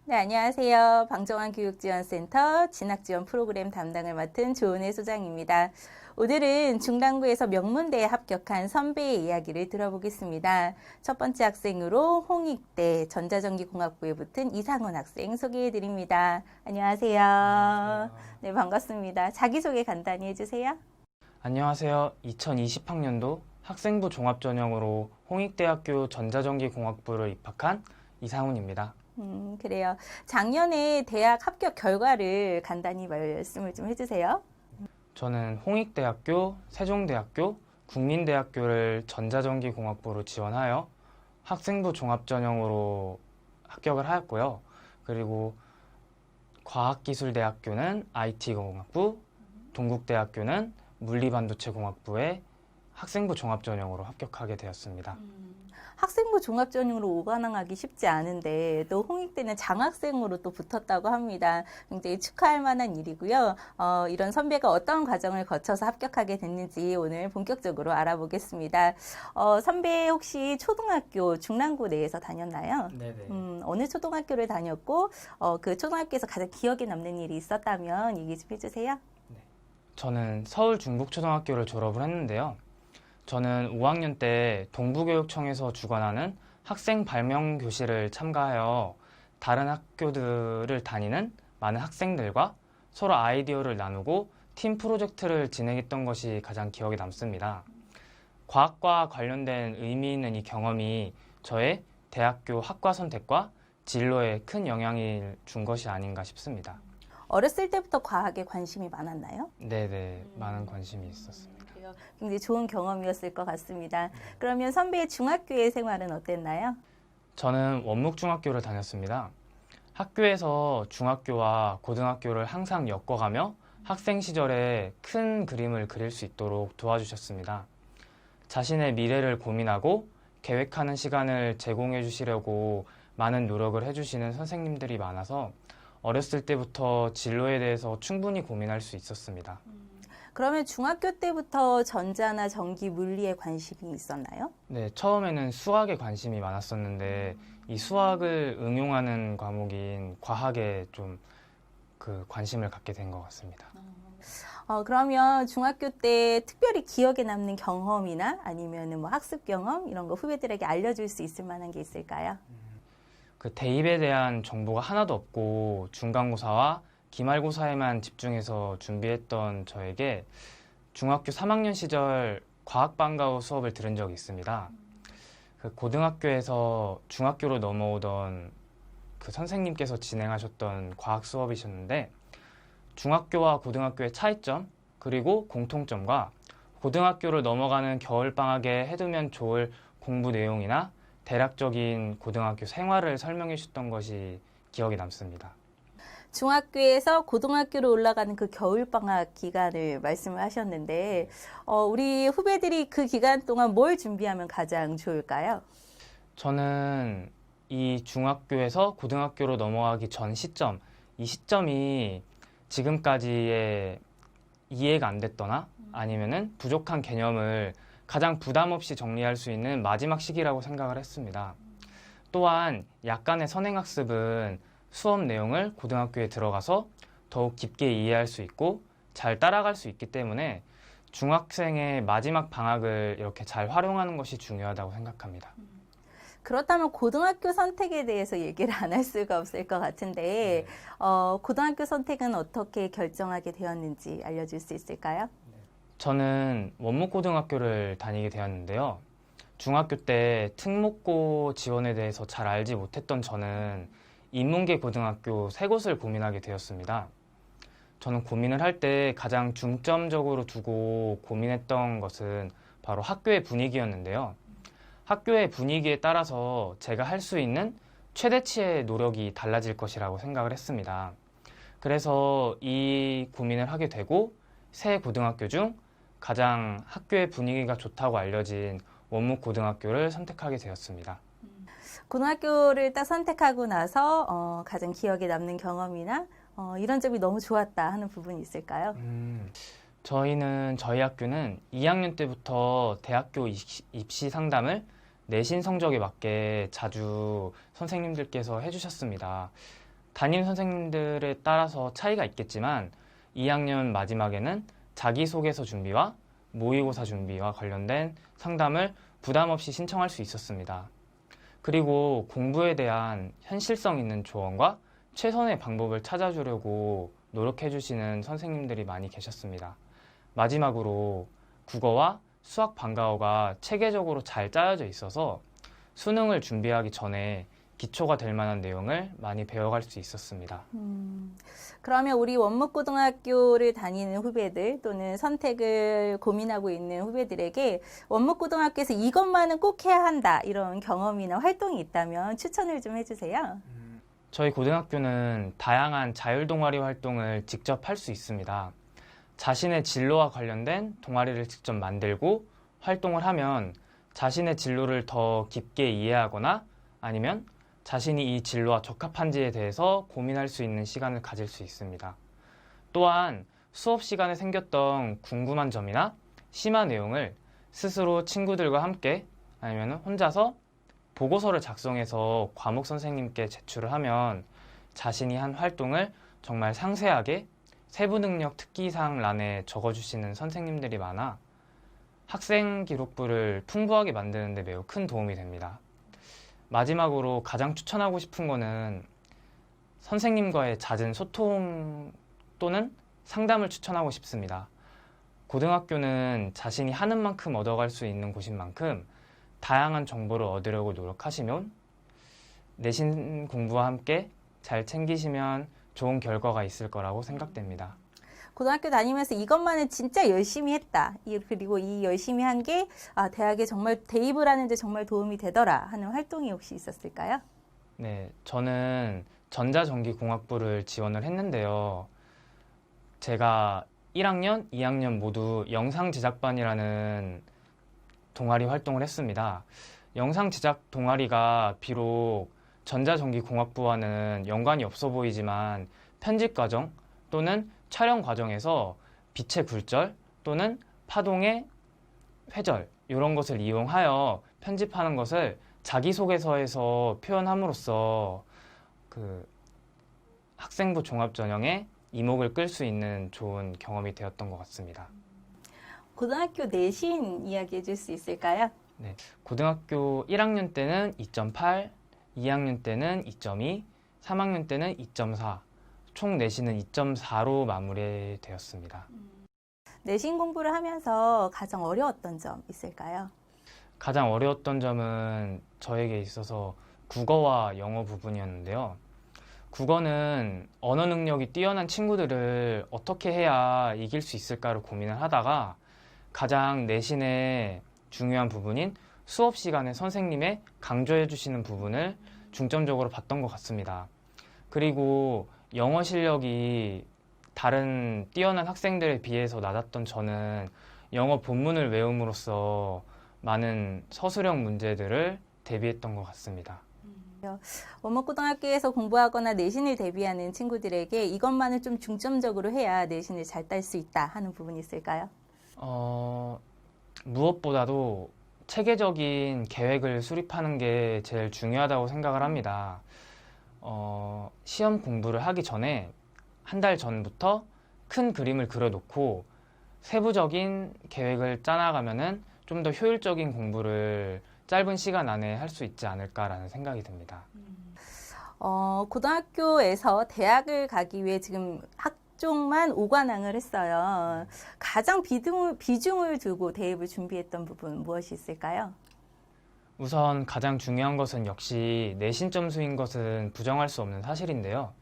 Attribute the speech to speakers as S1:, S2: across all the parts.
S1: 네, 안녕하세요. 방정환 교육지원센터 진학지원 프로그램 담당을 맡은 조은혜 소장입니다. 오늘은 중랑구에서 명문대에 합격한 선배의 이야기를 들어보겠습니다. 첫 번째 학생으로 홍익대 전자전기공학부에 붙은 이상훈 학생 소개해드립니다. 안녕하세요.
S2: 안녕하세요.
S1: 네, 반갑습니다. 자기소개 간단히 해주세요.
S2: 안녕하세요. 2020학년도 학생부 종합전형으로 홍익대학교 전자전기공학부를 입학한 이상훈입니다.
S1: 그래요. 작년에 대학 합격 결과를 간단히 말씀을 좀 해주세요.
S2: 저는 홍익대학교, 세종대학교, 국민대학교를 전자전기공학부로 지원하여 학생부 종합전형으로 합격을 하였고요. 그리고 과학기술대학교는 IT공학부, 동국대학교는 물리반도체공학부에 학생부 종합전형으로 합격하게 되었습니다.
S1: 학생부 종합전형으로 오관왕하기 쉽지 않은데 또 홍익대는 장학생으로 또 붙었다고 합니다. 굉장히 축하할 만한 일이고요. 이런 선배가 어떤 과정을 거쳐서 합격하게 됐는지 오늘 본격적으로 알아보겠습니다. 선배 혹시 초등학교 중랑구 내에서 다녔나요?
S2: 네네.
S1: 어느 초등학교를 다녔고 그 초등학교에서 가장 기억에 남는 일이 있었다면 얘기 좀 해주세요.
S2: 저는 서울 중북초등학교를 졸업을 했는데요. 저는 5학년 때 동부교육청에서 주관하는 학생 발명 교실을 참가하여 다른 학교들을 다니는 많은 학생들과 서로 아이디어를 나누고 팀 프로젝트를 진행했던 것이 가장 기억에 남습니다. 과학과 관련된 의미 있는 이 경험이 저의 대학교 학과 선택과 진로에 큰 영향을 준 것이 아닌가 싶습니다.
S1: 어렸을 때부터 과학에 관심이 많았나요?
S2: 네네, 많은 관심이 있었습니다.
S1: 굉장히 좋은 경험이었을 것 같습니다. 그러면 선배의 중학교의 생활은 어땠나요?
S2: 저는 원묵중학교를 다녔습니다. 학교에서 중학교와 고등학교를 항상 엮어가며 학생 시절에 큰 그림을 그릴 수 있도록 도와주셨습니다. 자신의 미래를 고민하고 계획하는 시간을 제공해 주시려고 많은 노력을 해주시는 선생님들이 많아서 어렸을 때부터 진로에 대해서 충분히 고민할 수 있었습니다.
S1: 그러면 중학교 때부터 전자나 전기, 물리에 관심이 있었나요?
S2: 네, 처음에는 수학에 관심이 많았었는데 이 수학을 응용하는 과목인 과학에 좀 관심을 갖게 된 것 같습니다.
S1: 그러면 중학교 때 특별히 기억에 남는 경험이나 아니면 뭐 학습 경험 이런 거 후배들에게 알려줄 수 있을 만한 게 있을까요?
S2: 대입에 대한 정보가 하나도 없고 중간고사와 기말고사에만 집중해서 준비했던 저에게 중학교 3학년 시절 과학방과후 수업을 들은 적이 있습니다. 고등학교에서 중학교로 넘어오던 그 선생님께서 진행하셨던 과학 수업이셨는데 중학교와 고등학교의 차이점 그리고 공통점과 고등학교를 넘어가는 겨울방학에 해두면 좋을 공부 내용이나 대략적인 고등학교 생활을 설명해 주셨던 것이 기억에 남습니다.
S1: 중학교에서 고등학교로 올라가는 그 겨울방학 기간을 말씀을 하셨는데 우리 후배들이 그 기간 동안 뭘 준비하면 가장 좋을까요?
S2: 저는 이 중학교에서 고등학교로 넘어가기 전 시점, 이 시점이 지금까지의 이해가 안 됐거나 아니면은 부족한 개념을 가장 부담 없이 정리할 수 있는 마지막 시기라고 생각을 했습니다. 또한 약간의 선행학습은 수업 내용을 고등학교에 들어가서 더욱 깊게 이해할 수 있고 잘 따라갈 수 있기 때문에 중학생의 마지막 방학을 이렇게 잘 활용하는 것이 중요하다고 생각합니다.
S1: 그렇다면 고등학교 선택에 대해서 얘기를 안 할 수가 없을 것 같은데 고등학교 선택은 어떻게 결정하게 되었는지 알려줄 수 있을까요?
S2: 저는 원목고등학교를 다니게 되었는데요. 중학교 때 특목고 지원에 대해서 잘 알지 못했던 저는 인문계 고등학교 세 곳을 고민하게 되었습니다. 저는 고민을 할 때 가장 중점적으로 두고 고민했던 것은 바로 학교의 분위기였는데요. 학교의 분위기에 따라서 제가 할 수 있는 최대치의 노력이 달라질 것이라고 생각을 했습니다. 그래서 이 고민을 하게 되고 새 고등학교 중 가장 학교의 분위기가 좋다고 알려진 원묵고등학교를 선택하게 되었습니다.
S1: 고등학교를 딱 선택하고 나서 가장 기억에 남는 경험이나 이런 점이 너무 좋았다 하는 부분이 있을까요?
S2: 저희 학교는 2학년 때부터 대학교 입시 상담을 내신 성적에 맞게 자주 선생님들께서 해주셨습니다. 담임 선생님들에 따라서 차이가 있겠지만 2학년 마지막에는 자기소개서 준비와 모의고사 준비와 관련된 상담을 부담 없이 신청할 수 있었습니다. 그리고 공부에 대한 현실성 있는 조언과 최선의 방법을 찾아주려고 노력해 주시는 선생님들이 많이 계셨습니다. 마지막으로 국어와 수학 방과후가 체계적으로 잘 짜여져 있어서 수능을 준비하기 전에 기초가 될 만한 내용을 많이 배워갈 수 있었습니다.
S1: 그러면 우리 원목고등학교를 다니는 후배들 또는 선택을 고민하고 있는 후배들에게 원목고등학교에서 이것만은 꼭 해야 한다 이런 경험이나 활동이 있다면 추천을 좀 해주세요.
S2: 저희 고등학교는 다양한 자율동아리 활동을 직접 할 수 있습니다. 자신의 진로와 관련된 동아리를 직접 만들고 활동을 하면 자신의 진로를 더 깊게 이해하거나 아니면 자신이 이 진로와 적합한지에 대해서 고민할 수 있는 시간을 가질 수 있습니다. 또한 수업 시간에 생겼던 궁금한 점이나 심한 내용을 스스로 친구들과 함께 아니면 혼자서 보고서를 작성해서 과목 선생님께 제출을 하면 자신이 한 활동을 정말 상세하게 세부 능력 특기사항란에 적어주시는 선생님들이 많아 학생 기록부를 풍부하게 만드는 데 매우 큰 도움이 됩니다. 마지막으로 가장 추천하고 싶은 거는 선생님과의 잦은 소통 또는 상담을 추천하고 싶습니다. 고등학교는 자신이 하는 만큼 얻어갈 수 있는 곳인 만큼 다양한 정보를 얻으려고 노력하시면 내신 공부와 함께 잘 챙기시면 좋은 결과가 있을 거라고 생각됩니다.
S1: 고등학교 다니면서 이것만은 진짜 열심히 했다. 그리고 이 열심히 한 게 대학에 정말 대입을 하는데 정말 도움이 되더라 하는 활동이 혹시 있었을까요?
S2: 네, 저는 전자전기공학부를 지원을 했는데요. 제가 1학년, 2학년 모두 영상제작반이라는 동아리 활동을 했습니다. 영상제작 동아리가 비록 전자전기공학부와는 연관이 없어 보이지만 편집 과정 또는 촬영 과정에서 빛의 굴절 또는 파동의 회절 이런 것을 이용하여 편집하는 것을 자기소개서에서 표현함으로써 그 학생부 종합전형에 이목을 끌 수 있는 좋은 경험이 되었던 것 같습니다.
S1: 고등학교 내신 이야기해 줄 수 있을까요?
S2: 네, 고등학교 1학년 때는 2.8, 2학년 때는 2.2, 3학년 때는 2.4, 총 내신은 2.4로 마무리되었습니다.
S1: 내신 공부를 하면서 가장 어려웠던 점 있을까요?
S2: 가장 어려웠던 점은 저에게 있어서 국어와 영어 부분이었는데요. 국어는 언어 능력이 뛰어난 친구들을 어떻게 해야 이길 수 있을까를 고민을 하다가 가장 내신의 중요한 부분인 수업 시간에 선생님의 강조해 주시는 부분을 중점적으로 봤던 것 같습니다. 그리고 영어 실력이 다른 뛰어난 학생들에 비해서 낮았던 저는 영어 본문을 외움으로써 많은 서술형 문제들을 대비했던 것 같습니다.
S1: 원목고등학교에서 공부하거나 내신을 대비하는 친구들에게 이것만은 좀 중점적으로 해야 내신을 잘 딸 수 있다 하는 부분이 있을까요?
S2: 무엇보다도 체계적인 계획을 수립하는 게 제일 중요하다고 생각을 합니다. 시험 공부를 하기 전에 한 달 전부터 큰 그림을 그려놓고 세부적인 계획을 짜나가면은 좀 더 효율적인 공부를 짧은 시간 안에 할 수 있지 않을까라는 생각이 듭니다.
S1: 고등학교에서 대학을 가기 위해 지금 학종만 5관왕을 했어요. 가장 비중을 두고 대입을 준비했던 부분 무엇이 있을까요?
S2: 우선 가장 중요한 것은 역시 내신 점수인 것은 부정할 수 없는 사실인데요.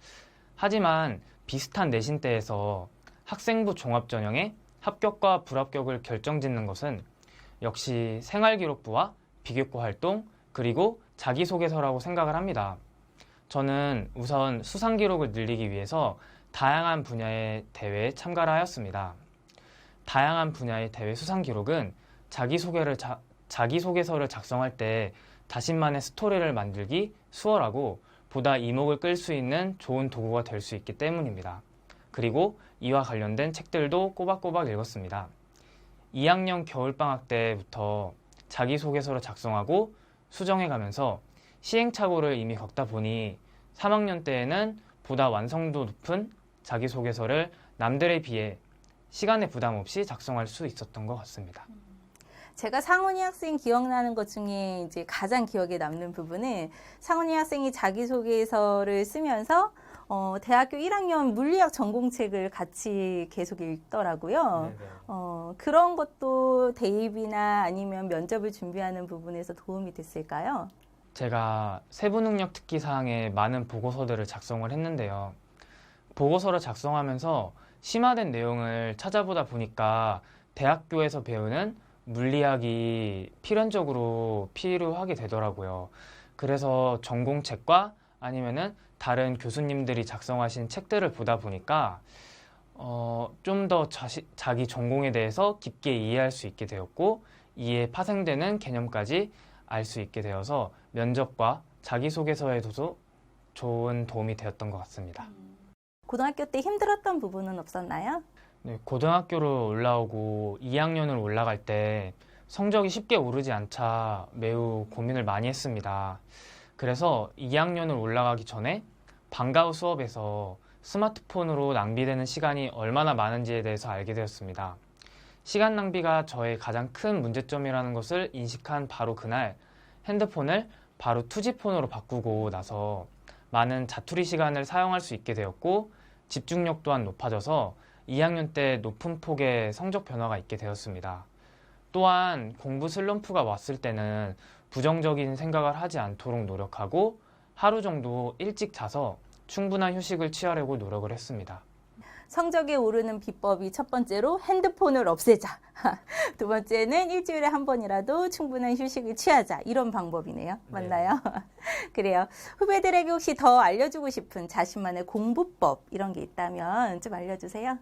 S2: 하지만 비슷한 내신대에서 학생부 종합전형의 합격과 불합격을 결정짓는 것은 역시 생활기록부와 비교과 활동 그리고 자기소개서라고 생각을 합니다. 저는 우선 수상기록을 늘리기 위해서 다양한 분야의 대회에 참가를 하였습니다. 다양한 분야의 대회 수상기록은 자기소개서를 작성할 때 자신만의 스토리를 만들기 수월하고 보다 이목을 끌 수 있는 좋은 도구가 될 수 있기 때문입니다. 그리고 이와 관련된 책들도 꼬박꼬박 읽었습니다. 2학년 겨울방학 때부터 자기소개서를 작성하고 수정해가면서 시행착오를 이미 겪다 보니 3학년 때에는 보다 완성도 높은 자기소개서를 남들에 비해 시간의 부담 없이 작성할 수 있었던 것 같습니다.
S1: 제가 상훈이 학생 기억나는 것 중에 이제 가장 기억에 남는 부분은 상훈이 학생이 자기소개서를 쓰면서 대학교 1학년 물리학 전공책을 같이 계속 읽더라고요. 그런 것도 대입이나 아니면 면접을 준비하는 부분에서 도움이 됐을까요?
S2: 제가 세부능력 특기 사항에 많은 보고서들을 작성을 했는데요. 보고서를 작성하면서 심화된 내용을 찾아보다 보니까 대학교에서 배우는 물리학이 필연적으로 필요하게 되더라고요. 그래서 전공책과 아니면은 다른 교수님들이 작성하신 책들을 보다 보니까 좀 더 자기 전공에 대해서 깊게 이해할 수 있게 되었고 이에 파생되는 개념까지 알 수 있게 되어서 면접과 자기소개서에도 좋은 도움이 되었던 것 같습니다.
S1: 고등학교 때 힘들었던 부분은 없었나요?
S2: 네, 고등학교를 올라오고 2학년을 올라갈 때 성적이 쉽게 오르지 않자 매우 고민을 많이 했습니다. 그래서 2학년을 올라가기 전에 방과 후 수업에서 스마트폰으로 낭비되는 시간이 얼마나 많은지에 대해서 알게 되었습니다. 시간 낭비가 저의 가장 큰 문제점이라는 것을 인식한 바로 그날 핸드폰을 바로 2G폰으로 바꾸고 나서 많은 자투리 시간을 사용할 수 있게 되었고 집중력 또한 높아져서 2학년 때 높은 폭의 성적 변화가 있게 되었습니다. 또한 공부 슬럼프가 왔을 때는 부정적인 생각을 하지 않도록 노력하고 하루 정도 일찍 자서 충분한 휴식을 취하려고 노력을 했습니다.
S1: 성적이 오르는 비법이 첫 번째로 핸드폰을 없애자. 두 번째는 일주일에 한 번이라도 충분한 휴식을 취하자. 이런 방법이네요. 맞나요? 그래요. 후배들에게 혹시 더 알려주고 싶은 자신만의 공부법 이런 게 있다면 좀 알려주세요.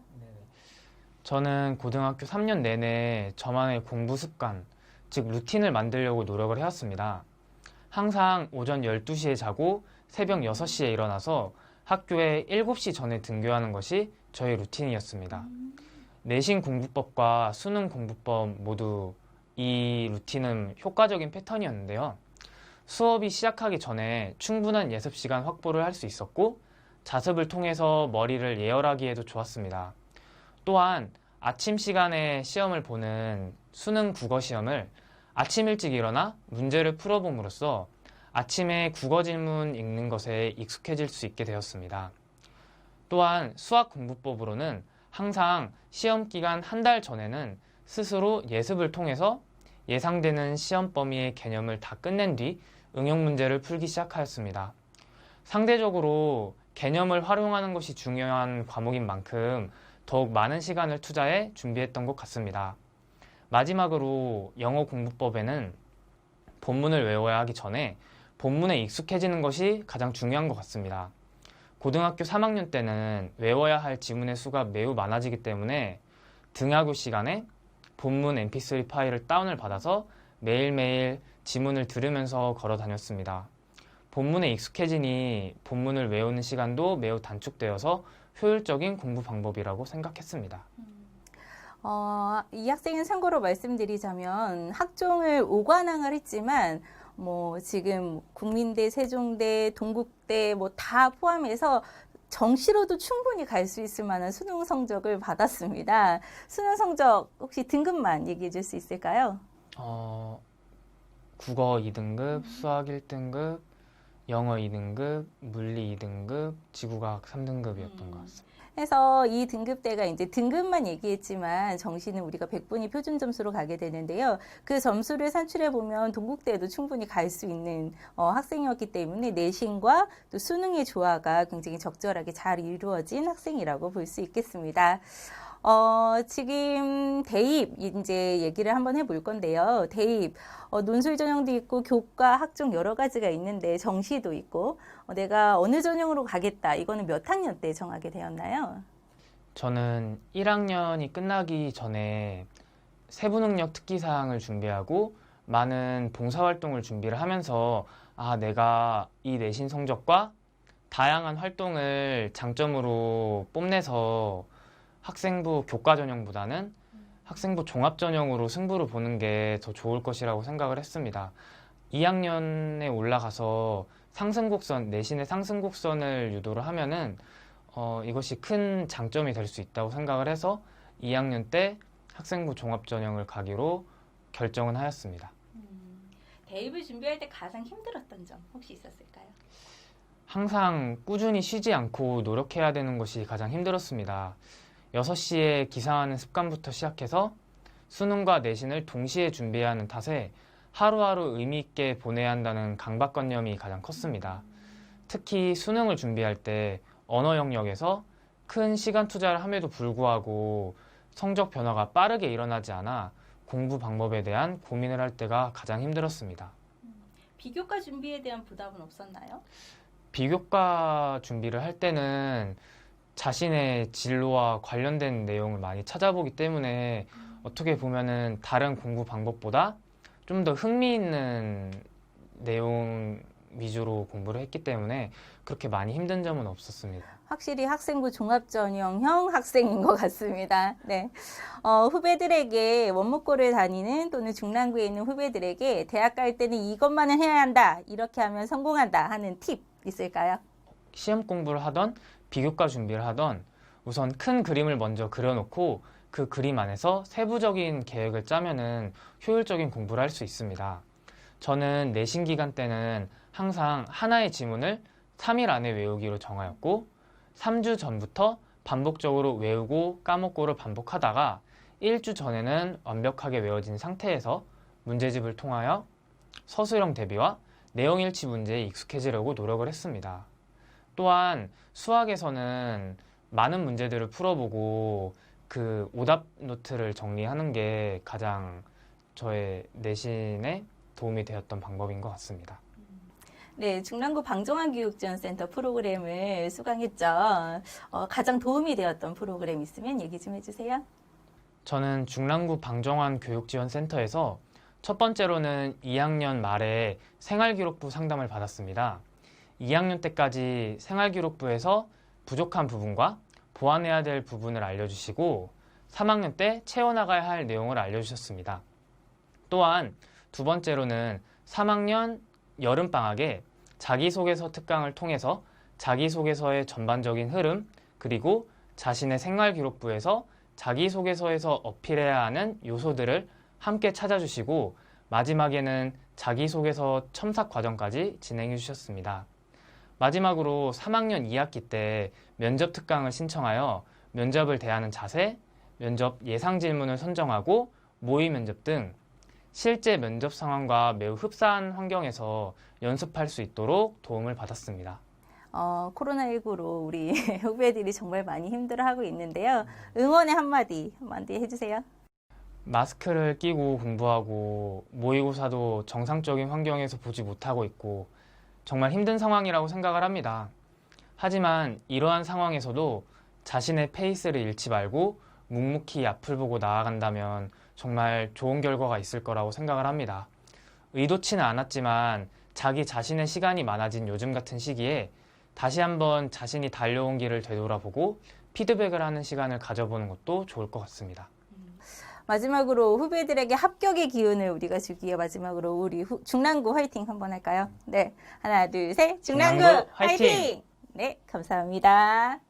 S2: 저는 고등학교 3년 내내 저만의 공부 습관, 즉 루틴을 만들려고 노력을 해왔습니다. 항상 오전 12시에 자고 새벽 6시에 일어나서 학교에 7시 전에 등교하는 것이 저의 루틴이었습니다. 내신 공부법과 수능 공부법 모두 이 루틴은 효과적인 패턴이었는데요. 수업이 시작하기 전에 충분한 예습 시간 확보를 할 수 있었고 자습을 통해서 머리를 예열하기에도 좋았습니다. 또한 아침 시간에 시험을 보는 수능 국어 시험을 아침 일찍 일어나 문제를 풀어봄으로써 아침에 국어 질문 읽는 것에 익숙해질 수 있게 되었습니다. 또한 수학 공부법으로는 항상 시험 기간 한 달 전에는 스스로 예습을 통해서 예상되는 시험 범위의 개념을 다 끝낸 뒤 응용 문제를 풀기 시작하였습니다. 상대적으로 개념을 활용하는 것이 중요한 과목인 만큼 더욱 많은 시간을 투자해 준비했던 것 같습니다. 마지막으로 영어 공부법에는 본문을 외워야 하기 전에 본문에 익숙해지는 것이 가장 중요한 것 같습니다. 고등학교 3학년 때는 외워야 할 지문의 수가 매우 많아지기 때문에 등하교 시간에 본문 mp3 파일을 다운을 받아서 매일매일 지문을 들으면서 걸어 다녔습니다. 본문에 익숙해지니 본문을 외우는 시간도 매우 단축되어서 효율적인 공부 방법이라고 생각했습니다.
S1: 이 학생은 참고로 말씀드리자면 학종을 5관왕을 했지만 지금 국민대, 세종대, 동국대 다 포함해서 정시로도 충분히 갈 수 있을 만한 수능 성적을 받았습니다. 수능 성적 혹시 등급만 얘기해 줄 수 있을까요?
S2: 국어 2등급, 수학 1등급, 영어 2등급, 물리 2등급, 지구과학 3등급이었던 것 같습니다.
S1: 해서 이 등급대가 이제 등급만 얘기했지만 정시는 우리가 100분이 표준 점수로 가게 되는데요. 그 점수를 산출해 보면 동국대에도 충분히 갈 수 있는 학생이었기 때문에 내신과 또 수능의 조화가 굉장히 적절하게 잘 이루어진 학생이라고 볼 수 있겠습니다. 지금 대입 이제 얘기를 한번 해볼 건데요. 대입 논술 전형도 있고 교과 학종 여러 가지가 있는데 정시도 있고 내가 어느 전형으로 가겠다 이거는 몇 학년 때 정하게 되었나요?
S2: 저는 1학년이 끝나기 전에 세부능력 특기사항을 준비하고 많은 봉사활동을 준비를 하면서 내가 이 내신 성적과 다양한 활동을 장점으로 뽐내서 학생부 교과 전형보다는 학생부 종합 전형으로 승부를 보는 게 더 좋을 것이라고 생각을 했습니다. 2학년에 올라가서 내신의 상승곡선을 유도를 하면은 이것이 큰 장점이 될 수 있다고 생각을 해서 2학년 때 학생부 종합 전형을 가기로 결정은 하였습니다.
S1: 대입을 준비할 때 가장 힘들었던 점 혹시 있었을까요?
S2: 항상 꾸준히 쉬지 않고 노력해야 되는 것이 가장 힘들었습니다. 6시에 기상하는 습관부터 시작해서 수능과 내신을 동시에 준비해야 하는 탓에 하루하루 의미 있게 보내야 한다는 강박관념이 가장 컸습니다. 특히 수능을 준비할 때 언어 영역에서 큰 시간 투자를 함에도 불구하고 성적 변화가 빠르게 일어나지 않아 공부 방법에 대한 고민을 할 때가 가장 힘들었습니다.
S1: 비교과 준비에 대한 부담은 없었나요?
S2: 비교과 준비를 할 때는 자신의 진로와 관련된 내용을 많이 찾아보기 때문에 어떻게 보면은 다른 공부 방법보다 좀 더 흥미있는 내용 위주로 공부를 했기 때문에 그렇게 많이 힘든 점은 없었습니다.
S1: 확실히 학생부 종합전형형 학생인 것 같습니다. 네. 후배들에게 원무고를 다니는 또는 중랑구에 있는 후배들에게 대학 갈 때는 이것만은 해야 한다. 이렇게 하면 성공한다 하는 팁 있을까요?
S2: 시험 공부를 하던 비교과 준비를 하던 우선 큰 그림을 먼저 그려놓고 그 그림 안에서 세부적인 계획을 짜면은 효율적인 공부를 할 수 있습니다. 저는 내신 기간 때는 항상 하나의 지문을 3일 안에 외우기로 정하였고 3주 전부터 반복적으로 외우고 까먹고를 반복하다가 1주 전에는 완벽하게 외워진 상태에서 문제집을 통하여 서술형 대비와 내용 일치 문제에 익숙해지려고 노력을 했습니다. 또한 수학에서는 많은 문제들을 풀어보고 그 오답 노트를 정리하는 게 가장 저의 내신에 도움이 되었던 방법인 것 같습니다.
S1: 네, 중랑구 방정환교육지원센터 프로그램을 수강했죠. 가장 도움이 되었던 프로그램 있으면 얘기 좀 해주세요.
S2: 저는 중랑구 방정환 교육지원센터에서 첫 번째로는 2학년 말에 생활기록부 상담을 받았습니다. 2학년 때까지 생활기록부에서 부족한 부분과 보완해야 될 부분을 알려주시고 3학년 때 채워나가야 할 내용을 알려주셨습니다. 또한 두 번째로는 3학년 여름방학에 자기소개서 특강을 통해서 자기소개서의 전반적인 흐름 그리고 자신의 생활기록부에서 자기소개서에서 어필해야 하는 요소들을 함께 찾아주시고 마지막에는 자기소개서 첨삭 과정까지 진행해 주셨습니다. 마지막으로 3학년 2학기 때 면접 특강을 신청하여 면접을 대하는 자세, 면접 예상 질문을 선정하고 모의 면접 등 실제 면접 상황과 매우 흡사한 환경에서 연습할 수 있도록 도움을 받았습니다.
S1: 코로나19로 우리 후배들이 정말 많이 힘들어하고 있는데요. 응원의 한마디 해주세요.
S2: 마스크를 끼고 공부하고 모의고사도 정상적인 환경에서 보지 못하고 있고 정말 힘든 상황이라고 생각을 합니다. 하지만 이러한 상황에서도 자신의 페이스를 잃지 말고 묵묵히 앞을 보고 나아간다면 정말 좋은 결과가 있을 거라고 생각을 합니다. 의도치는 않았지만 자기 자신의 시간이 많아진 요즘 같은 시기에 다시 한번 자신이 달려온 길을 되돌아보고 피드백을 하는 시간을 가져보는 것도 좋을 것 같습니다.
S1: 마지막으로 후배들에게 합격의 기운을 우리가 주기에 마지막으로 우리 중랑구 화이팅 한번 할까요? 네, 하나, 둘, 셋, 중랑구
S2: 중랑구
S1: 화이팅!
S2: 화이팅!
S1: 네, 감사합니다.